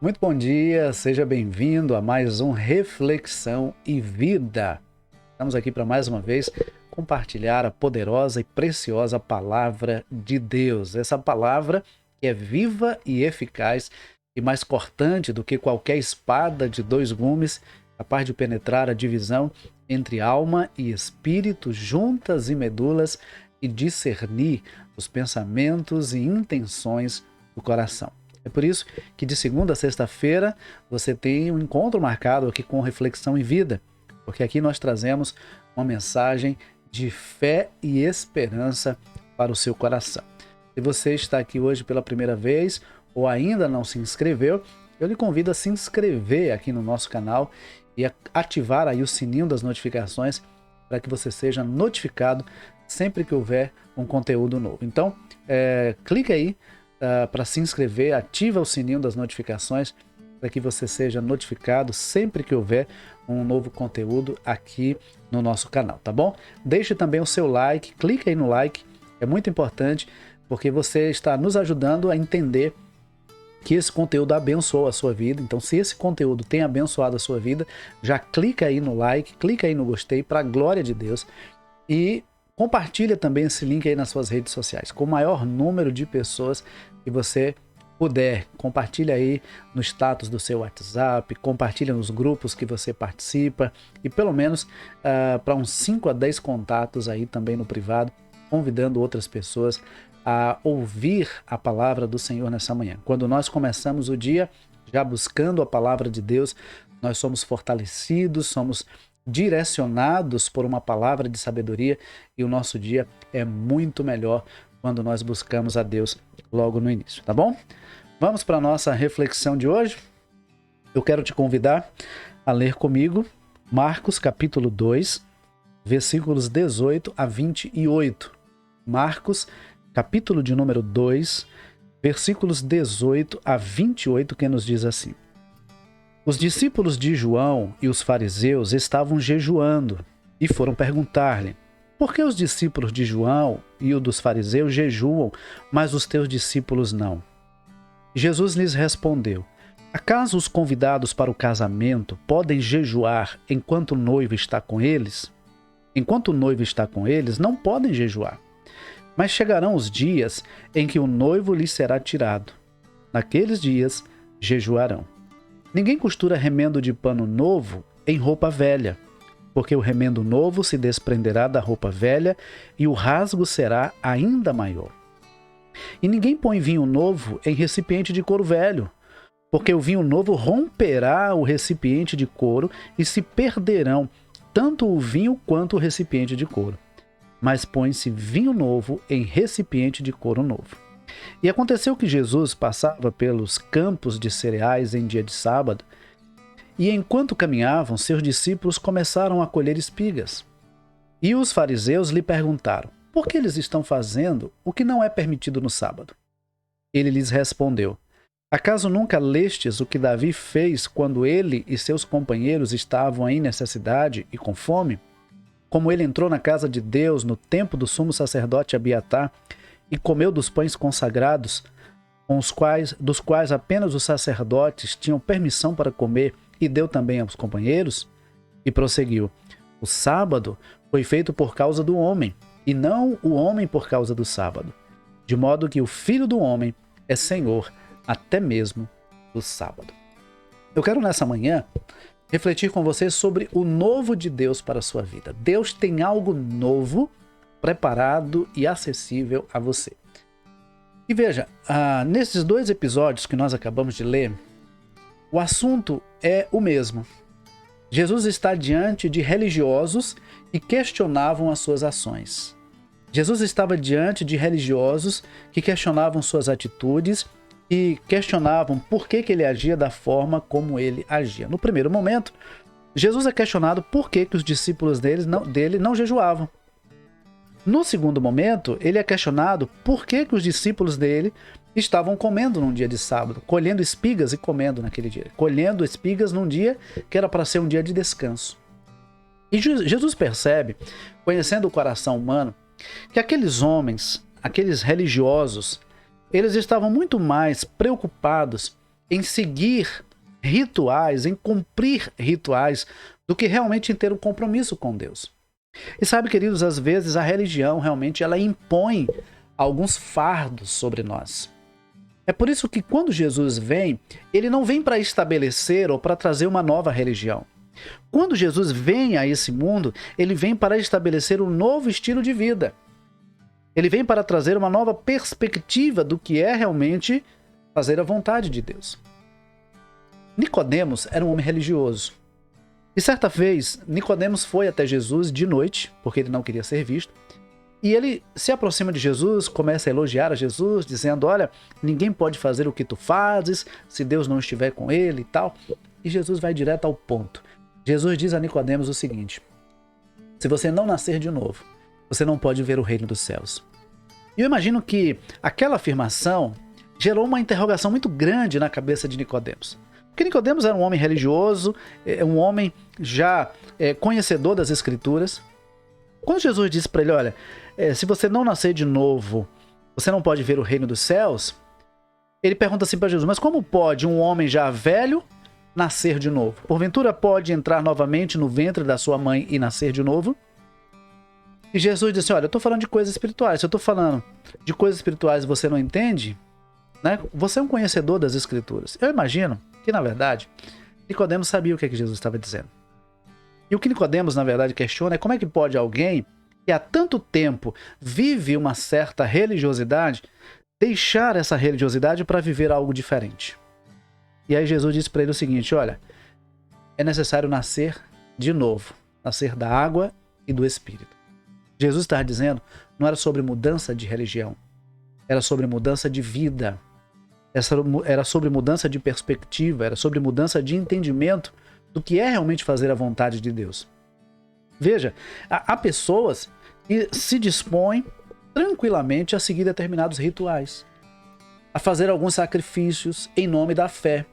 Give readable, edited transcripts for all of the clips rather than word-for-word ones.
Muito bom dia, seja bem-vindo a mais um Reflexão e Vida. Estamos aqui para mais uma vez compartilhar a poderosa e preciosa palavra de Deus. Essa palavra que é viva e eficaz e mais cortante do que qualquer espada de dois gumes, capaz de penetrar a divisão entre alma e espírito, juntas e medulas, e discernir os pensamentos e intenções do coração. É por isso que de segunda a sexta-feira você tem um encontro marcado aqui com Reflexão em Vida, porque aqui nós trazemos uma mensagem de fé e esperança para o seu coração. Se você está aqui hoje pela primeira vez ou ainda não se inscreveu, eu lhe convido a se inscrever aqui no nosso canal e a ativar aí o sininho das notificações para que você seja notificado sempre que houver um conteúdo novo. Então, clique aí para se inscrever, ativa o sininho das notificações para que você seja notificado sempre que houver um novo conteúdo aqui no nosso canal, tá bom? Deixe também o seu like, clique aí no like, é muito importante porque você está nos ajudando a entender que esse conteúdo abençoou a sua vida. Então, se esse conteúdo tem abençoado a sua vida, já clica aí no like, clica aí no gostei, para a glória de Deus, e compartilha também esse link aí nas suas redes sociais, com o maior número de pessoas que você puder. Compartilha aí no status do seu WhatsApp, compartilha nos grupos que você participa, e pelo menos para uns 5 a 10 contatos aí também no privado, convidando outras pessoas a ouvir a palavra do Senhor nessa manhã. Quando nós começamos o dia já buscando a palavra de Deus, nós somos fortalecidos, somos direcionados por uma palavra de sabedoria, e o nosso dia é muito melhor quando nós buscamos a Deus logo no início, tá bom? Vamos para a nossa reflexão de hoje. Eu quero te convidar a ler comigo Marcos capítulo 2, versículos 18 a 28. Marcos capítulo de número 2, versículos 18 a 28, que nos diz assim: Os discípulos de João e os fariseus estavam jejuando e foram perguntar-lhe: Por que os discípulos de João e os dos fariseus jejuam, mas os teus discípulos não? Jesus lhes respondeu: Acaso os convidados para o casamento podem jejuar enquanto o noivo está com eles? Enquanto o noivo está com eles, não podem jejuar. Mas chegarão os dias em que o noivo lhes será tirado. Naqueles dias jejuarão. Ninguém costura remendo de pano novo em roupa velha, porque o remendo novo se desprenderá da roupa velha e o rasgo será ainda maior. E ninguém põe vinho novo em recipiente de couro velho, porque o vinho novo romperá o recipiente de couro e se perderão tanto o vinho quanto o recipiente de couro. Mas põe-se vinho novo em recipiente de couro novo. E aconteceu que Jesus passava pelos campos de cereais em dia de sábado, e enquanto caminhavam, seus discípulos começaram a colher espigas. E os fariseus lhe perguntaram: Por que eles estão fazendo o que não é permitido no sábado? Ele lhes respondeu: Acaso nunca lestes o que Davi fez quando ele e seus companheiros estavam em necessidade e com fome? Como ele entrou na casa de Deus no tempo do sumo sacerdote Abiatar e comeu dos pães consagrados, dos quais apenas os sacerdotes tinham permissão para comer, e deu também aos companheiros? E prosseguiu: O sábado foi feito por causa do homem, e não o homem por causa do sábado. De modo que o Filho do Homem é Senhor até mesmo do sábado. Eu quero nessa manhã refletir com você sobre o novo de Deus para a sua vida. Deus tem algo novo preparado e acessível a você. E veja, nesses 2 episódios que nós acabamos de ler, o assunto é o mesmo. Jesus está diante de religiosos que questionavam as suas ações. Jesus estava diante de religiosos que questionavam suas atitudes e questionavam por que ele agia da forma como ele agia. No primeiro momento, Jesus é questionado por que os discípulos dele não jejuavam. No segundo momento, ele é questionado por que os discípulos dele estavam comendo num dia de sábado, colhendo espigas e comendo naquele dia, colhendo espigas num dia que era para ser um dia de descanso. E Jesus percebe, conhecendo o coração humano, que aqueles homens, aqueles religiosos, eles estavam muito mais preocupados em seguir rituais, em cumprir rituais, do que realmente em ter um compromisso com Deus. E sabe, queridos, às vezes a religião realmente ela impõe alguns fardos sobre nós. É por isso que quando Jesus vem, ele não vem para estabelecer ou para trazer uma nova religião. Quando Jesus vem a esse mundo, ele vem para estabelecer um novo estilo de vida. Ele vem para trazer uma nova perspectiva do que é realmente fazer a vontade de Deus. Nicodemos era um homem religioso. E certa vez, Nicodemos foi até Jesus de noite, porque ele não queria ser visto. E ele se aproxima de Jesus, começa a elogiar a Jesus, dizendo, olha, ninguém pode fazer o que tu fazes se Deus não estiver com ele e tal. E Jesus vai direto ao ponto. Jesus diz a Nicodemos o seguinte, se você não nascer de novo, você não pode ver o reino dos céus. E eu imagino que aquela afirmação gerou uma interrogação muito grande na cabeça de Nicodemos. Porque Nicodemos era um homem religioso, um homem já conhecedor das Escrituras. Quando Jesus disse para ele, olha, se você não nascer de novo, você não pode ver o reino dos céus, ele pergunta assim para Jesus, mas como pode um homem já velho nascer de novo? Porventura pode entrar novamente no ventre da sua mãe e nascer de novo? E Jesus disse, olha, eu estou falando de coisas espirituais, se eu estou falando de coisas espirituais e você não entende, né? Você é um conhecedor das Escrituras. Eu imagino que, na verdade, Nicodemos sabia o que Jesus estava dizendo. E o que Nicodemos, na verdade, questiona é como é que pode alguém que há tanto tempo vive uma certa religiosidade deixar essa religiosidade para viver algo diferente. E aí Jesus disse para ele o seguinte, olha, é necessário nascer de novo, nascer da água e do Espírito. Jesus estava dizendo, não era sobre mudança de religião, era sobre mudança de vida, era sobre mudança de perspectiva, era sobre mudança de entendimento do que é realmente fazer a vontade de Deus. Veja, há pessoas que se dispõem tranquilamente a seguir determinados rituais, a fazer alguns sacrifícios em nome da fé,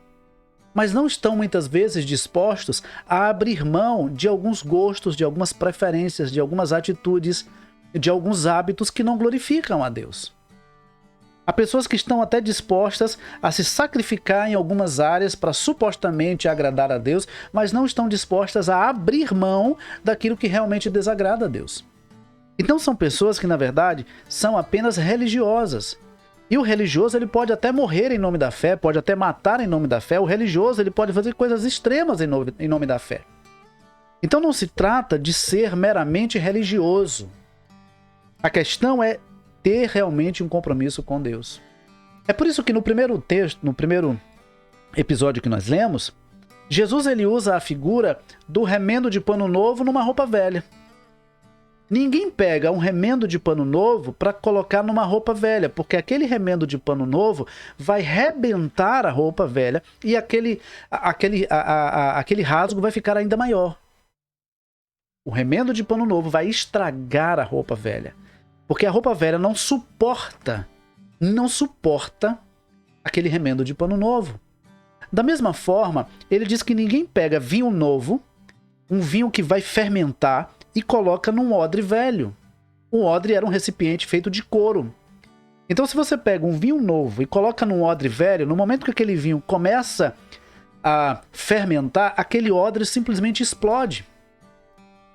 mas não estão muitas vezes dispostos a abrir mão de alguns gostos, de algumas preferências, de algumas atitudes, de alguns hábitos que não glorificam a Deus. Há pessoas que estão até dispostas a se sacrificar em algumas áreas para supostamente agradar a Deus, mas não estão dispostas a abrir mão daquilo que realmente desagrada a Deus. Então são pessoas que, na verdade, são apenas religiosas. E o religioso ele pode até morrer em nome da fé, pode até matar em nome da fé. O religioso ele pode fazer coisas extremas em nome da fé. Então não se trata de ser meramente religioso. A questão é ter realmente um compromisso com Deus. É por isso que no primeiro texto, no primeiro episódio que nós lemos, Jesus ele usa a figura do remendo de pano novo numa roupa velha. Ninguém pega um remendo de pano novo para colocar numa roupa velha, porque aquele remendo de pano novo vai rebentar a roupa velha e aquele rasgo vai ficar ainda maior. O remendo de pano novo vai estragar a roupa velha, porque a roupa velha não suporta aquele remendo de pano novo. Da mesma forma, ele diz que ninguém pega vinho novo, um vinho que vai fermentar, e coloca num odre velho. O odre era um recipiente feito de couro. Então, se você pega um vinho novo e coloca num odre velho, no momento que aquele vinho começa a fermentar, aquele odre simplesmente explode.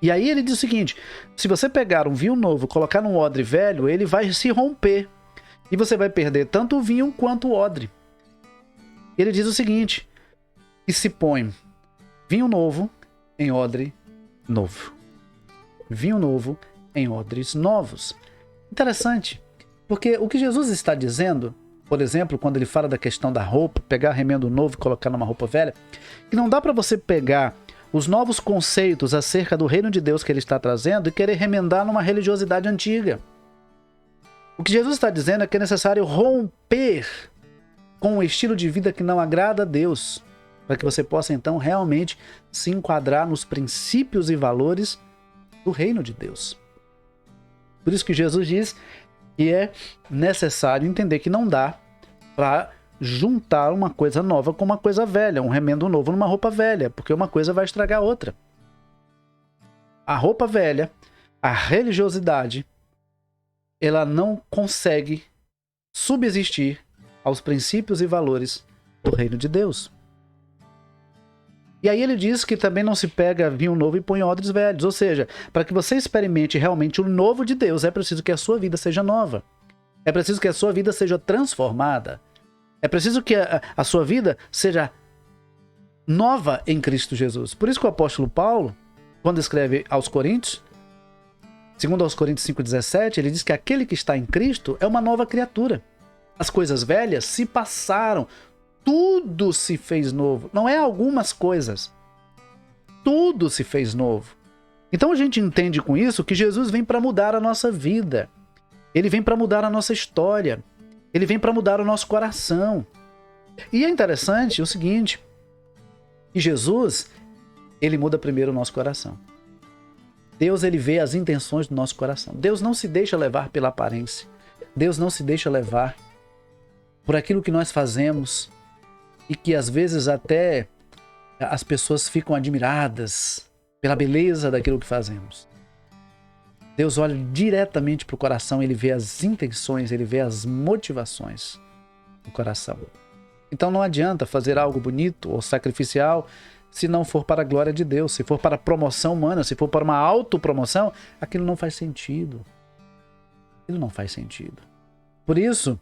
E aí ele diz o seguinte, se você pegar um vinho novo e colocar num odre velho, ele vai se romper. E você vai perder tanto o vinho quanto o odre. Ele diz o seguinte, que se põe vinho novo em odre novo. Vinho novo em odres novos. Interessante, porque o que Jesus está dizendo, por exemplo, quando ele fala da questão da roupa, pegar remendo novo e colocar numa roupa velha, que não dá para você pegar os novos conceitos acerca do reino de Deus que ele está trazendo e querer remendar numa religiosidade antiga. O que Jesus está dizendo é que é necessário romper com um estilo de vida que não agrada a Deus, para que você possa então realmente se enquadrar nos princípios e valores do reino de Deus. Por isso que Jesus diz que é necessário entender que não dá para juntar uma coisa nova com uma coisa velha, um remendo novo numa roupa velha, porque uma coisa vai estragar a outra. A roupa velha, a religiosidade, ela não consegue subsistir aos princípios e valores do reino de Deus. E aí ele diz que também não se pega vinho novo e põe em odres velhos. Ou seja, para que você experimente realmente o novo de Deus, é preciso que a sua vida seja nova. É preciso que a sua vida seja transformada. É preciso que a sua vida seja nova em Cristo Jesus. Por isso que o apóstolo Paulo, quando escreve aos Coríntios, segundo aos Coríntios 5,17, ele diz que aquele que está em Cristo é uma nova criatura. As coisas velhas se passaram, tudo se fez novo. Não é algumas coisas. Tudo se fez novo. Então a gente entende com isso que Jesus vem para mudar a nossa vida. Ele vem para mudar a nossa história. Ele vem para mudar o nosso coração. E é interessante o seguinte, que Jesus, ele muda primeiro o nosso coração. Deus, ele vê as intenções do nosso coração. Deus não se deixa levar pela aparência. Deus não se deixa levar por aquilo que nós fazemos e que às vezes até as pessoas ficam admiradas pela beleza daquilo que fazemos. Deus olha diretamente para o coração, ele vê as intenções, ele vê as motivações do coração. Então não adianta fazer algo bonito ou sacrificial se não for para a glória de Deus, se for para a promoção humana, se for para uma autopromoção, aquilo não faz sentido. Aquilo não faz sentido. Por isso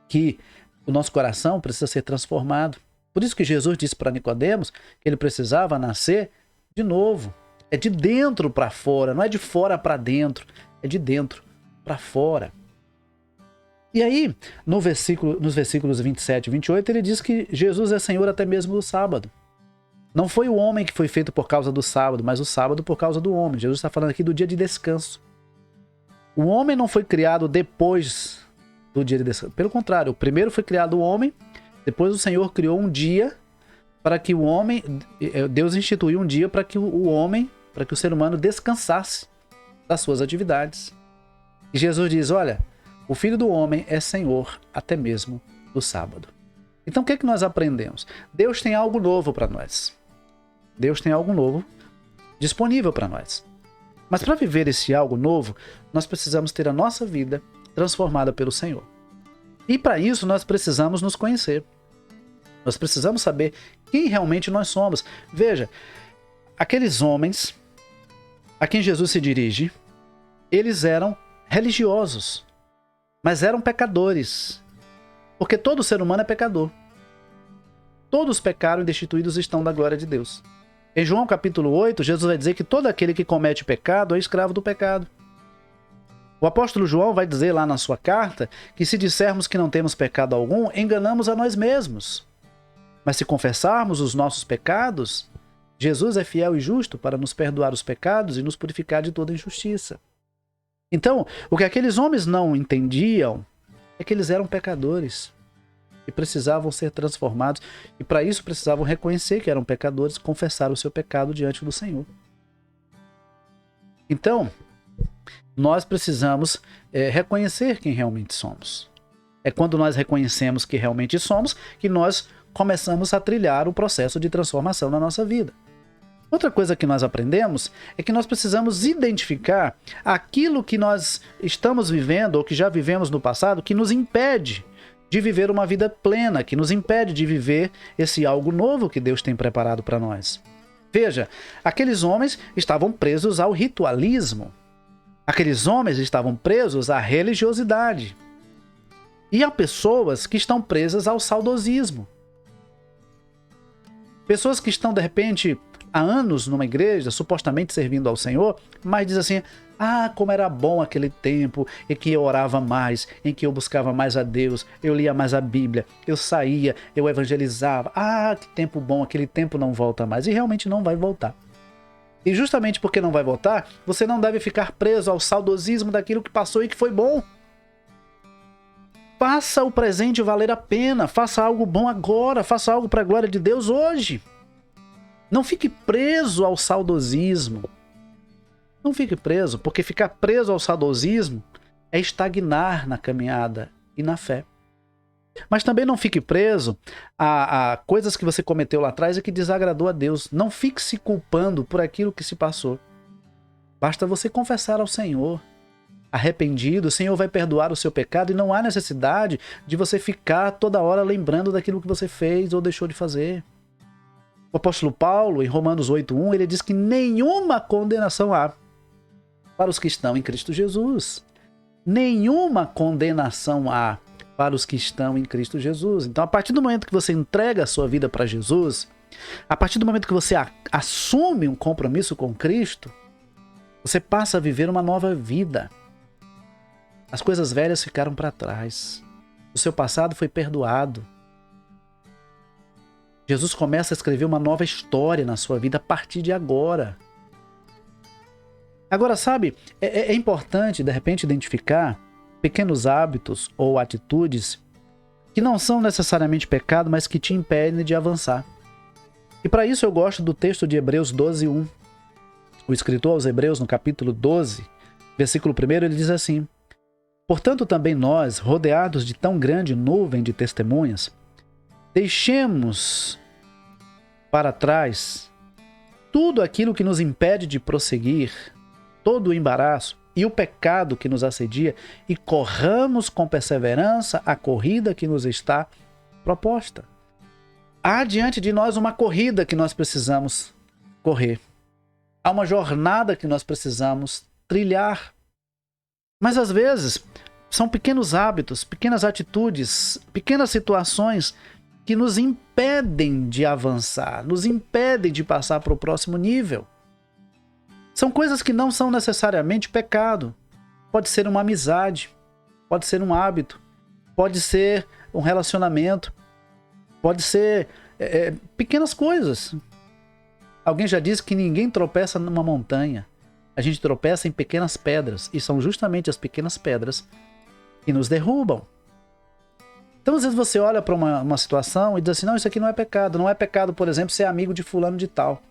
que o nosso coração precisa ser transformado. Por isso que Jesus disse para Nicodemos que ele precisava nascer de novo. É de dentro para fora, não é de fora para dentro, é de dentro para fora. E aí, nos versículos 27 e 28, ele diz que Jesus é Senhor até mesmo do sábado. Não foi o homem que foi feito por causa do sábado, mas o sábado por causa do homem. Jesus está falando aqui do dia de descanso. O homem não foi criado depois do dia de descanso. Pelo contrário, primeiro foi criado o homem, depois o Senhor criou um dia para que o homem, Deus instituiu um dia para que para que o ser humano descansasse das suas atividades. E Jesus diz, olha, o Filho do Homem é Senhor até mesmo do sábado. Então o que é que nós aprendemos? Deus tem algo novo para nós. Deus tem algo novo disponível para nós. Mas para viver esse algo novo, nós precisamos ter a nossa vida transformada pelo Senhor. E para isso nós precisamos nos conhecer. Nós precisamos saber quem realmente nós somos. Veja, aqueles homens a quem Jesus se dirige, eles eram religiosos, mas eram pecadores. Porque todo ser humano é pecador. Todos pecaram e destituídos estão da glória de Deus. Em João capítulo 8, Jesus vai dizer que todo aquele que comete pecado é escravo do pecado. O apóstolo João vai dizer lá na sua carta que se dissermos que não temos pecado algum, enganamos a nós mesmos. Mas se confessarmos os nossos pecados, Jesus é fiel e justo para nos perdoar os pecados e nos purificar de toda injustiça. Então, o que aqueles homens não entendiam é que eles eram pecadores e precisavam ser transformados, e para isso precisavam reconhecer que eram pecadores, confessar o seu pecado diante do Senhor. Então, nós precisamos reconhecer quem realmente somos. É quando nós reconhecemos que realmente somos que nós começamos a trilhar o processo de transformação na nossa vida. Outra coisa que nós aprendemos é que nós precisamos identificar aquilo que nós estamos vivendo ou que já vivemos no passado que nos impede de viver uma vida plena, que nos impede de viver esse algo novo que Deus tem preparado para nós. Veja, aqueles homens estavam presos ao ritualismo. Aqueles homens estavam presos à religiosidade. E há pessoas que estão presas ao saudosismo. Pessoas que estão, de repente, há anos numa igreja, supostamente servindo ao Senhor, mas diz assim, como era bom aquele tempo em que eu orava mais, em que eu buscava mais a Deus, eu lia mais a Bíblia, eu saía, eu evangelizava. Que tempo bom, aquele tempo não volta mais. E realmente não vai voltar. E justamente porque não vai voltar, você não deve ficar preso ao saudosismo daquilo que passou e que foi bom. Faça o presente valer a pena, faça algo bom agora, faça algo para a glória de Deus hoje. Não fique preso ao saudosismo. Não fique preso, porque ficar preso ao saudosismo é estagnar na caminhada e na fé. Mas também não fique preso a coisas que você cometeu lá atrás e que desagradou a Deus. Não fique se culpando por aquilo que se passou. Basta você confessar ao Senhor. arrependido, o Senhor vai perdoar o seu pecado e não há necessidade de você ficar toda hora lembrando daquilo que você fez ou deixou de fazer. O apóstolo Paulo, em Romanos 8:1, ele diz que nenhuma condenação há para os que estão em Cristo Jesus. Nenhuma condenação há para os que estão em Cristo Jesus. Então, a partir do momento que você entrega a sua vida para Jesus, a partir do momento que você assume um compromisso com Cristo, você passa a viver uma nova vida. As coisas velhas ficaram para trás. O seu passado foi perdoado. Jesus começa a escrever uma nova história na sua vida a partir de agora. Agora, sabe, é importante, de repente, identificar pequenos hábitos ou atitudes que não são necessariamente pecado, mas que te impedem de avançar. E para isso eu gosto do texto de Hebreus 12:1. O escritor aos Hebreus, no capítulo 12, versículo 1, ele diz assim: portanto, também nós, rodeados de tão grande nuvem de testemunhas, deixemos para trás tudo aquilo que nos impede de prosseguir, todo o embaraço e o pecado que nos assedia, e corramos com perseverança a corrida que nos está proposta. Há diante de nós uma corrida que nós precisamos correr. Há uma jornada que nós precisamos trilhar. Mas às vezes são pequenos hábitos, pequenas atitudes, pequenas situações que nos impedem de avançar, nos impedem de passar para o próximo nível. São coisas que não são necessariamente pecado. Pode ser uma amizade, pode ser um hábito, pode ser um relacionamento, pode ser pequenas coisas. Alguém já disse que ninguém tropeça numa montanha. A gente tropeça em pequenas pedras, e são justamente as pequenas pedras que nos derrubam. Então, às vezes você olha para uma situação e diz assim, não, isso aqui não é pecado. Não é pecado, por exemplo, ser amigo de fulano de tal.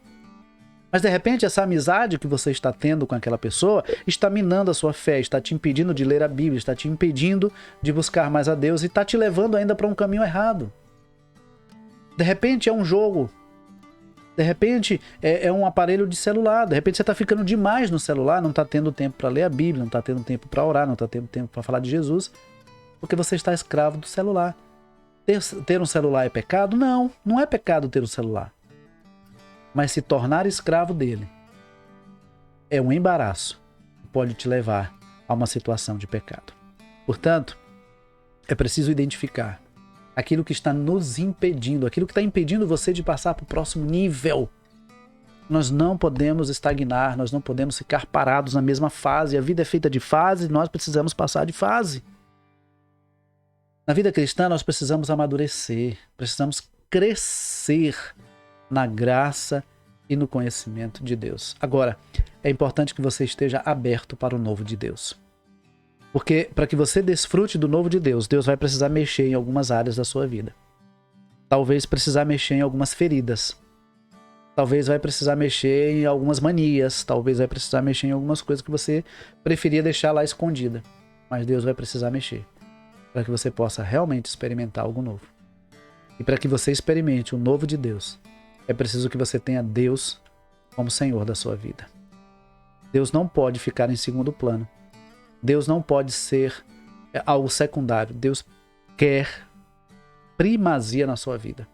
Mas, de repente, essa amizade que você está tendo com aquela pessoa está minando a sua fé, está te impedindo de ler a Bíblia, está te impedindo de buscar mais a Deus e está te levando ainda para um caminho errado. De repente, é um jogo. De repente, é um aparelho de celular. De repente, você está ficando demais no celular, não está tendo tempo para ler a Bíblia, não está tendo tempo para orar, não está tendo tempo para falar de Jesus, porque você está escravo do celular. Ter um celular é pecado? Não, não é pecado ter um celular. Mas se tornar escravo dele é um embaraço que pode te levar a uma situação de pecado. Portanto, é preciso identificar aquilo que está nos impedindo, aquilo que está impedindo você de passar para o próximo nível. Nós não podemos estagnar, nós não podemos ficar parados na mesma fase. A vida é feita de fases, nós precisamos passar de fase. Na vida cristã, nós precisamos amadurecer, precisamos crescer na graça e no conhecimento de Deus. Agora, é importante que você esteja aberto para o novo de Deus. Porque para que você desfrute do novo de Deus, Deus vai precisar mexer em algumas áreas da sua vida. Talvez precisar mexer em algumas feridas. Talvez vai precisar mexer em algumas manias. Talvez vai precisar mexer em algumas coisas que você preferia deixar lá escondida. Mas Deus vai precisar mexer para que você possa realmente experimentar algo novo. E para que você experimente o novo de Deus, é preciso que você tenha Deus como Senhor da sua vida. Deus não pode ficar em segundo plano. Deus não pode ser algo secundário. Deus quer primazia na sua vida.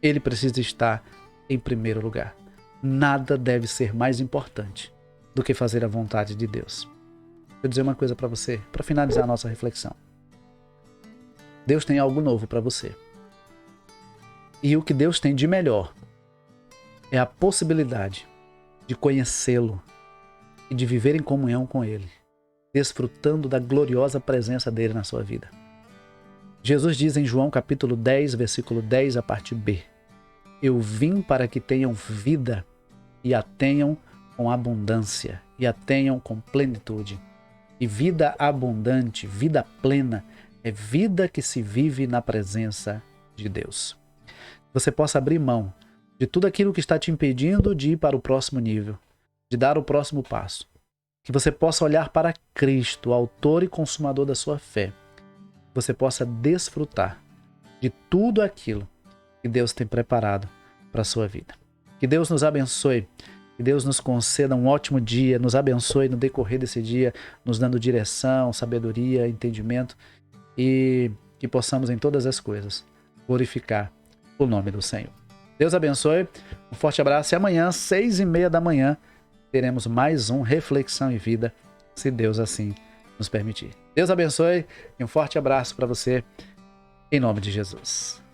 Ele precisa estar em primeiro lugar. Nada deve ser mais importante do que fazer a vontade de Deus. Vou dizer uma coisa para você, para finalizar a nossa reflexão. Deus tem algo novo para você. E o que Deus tem de melhor é a possibilidade de conhecê-lo e de viver em comunhão com Ele, desfrutando da gloriosa presença dele na sua vida. Jesus diz em João capítulo 10, versículo 10, a parte B: eu vim para que tenham vida e a tenham com abundância, e a tenham com plenitude. E vida abundante, vida plena, é vida que se vive na presença de Deus. Você possa abrir mão de tudo aquilo que está te impedindo de ir para o próximo nível, de dar o próximo passo. Que você possa olhar para Cristo, autor e consumador da sua fé. Você possa desfrutar de tudo aquilo que Deus tem preparado para a sua vida. Que Deus nos abençoe Que Deus nos conceda um ótimo dia, nos abençoe no decorrer desse dia, nos dando direção, sabedoria, entendimento e que possamos em todas as coisas glorificar o nome do Senhor. Deus abençoe, um forte abraço e amanhã, 6h30 da manhã, teremos mais um Reflexão e Vida, se Deus assim nos permitir. Deus abençoe e um forte abraço para você, em nome de Jesus.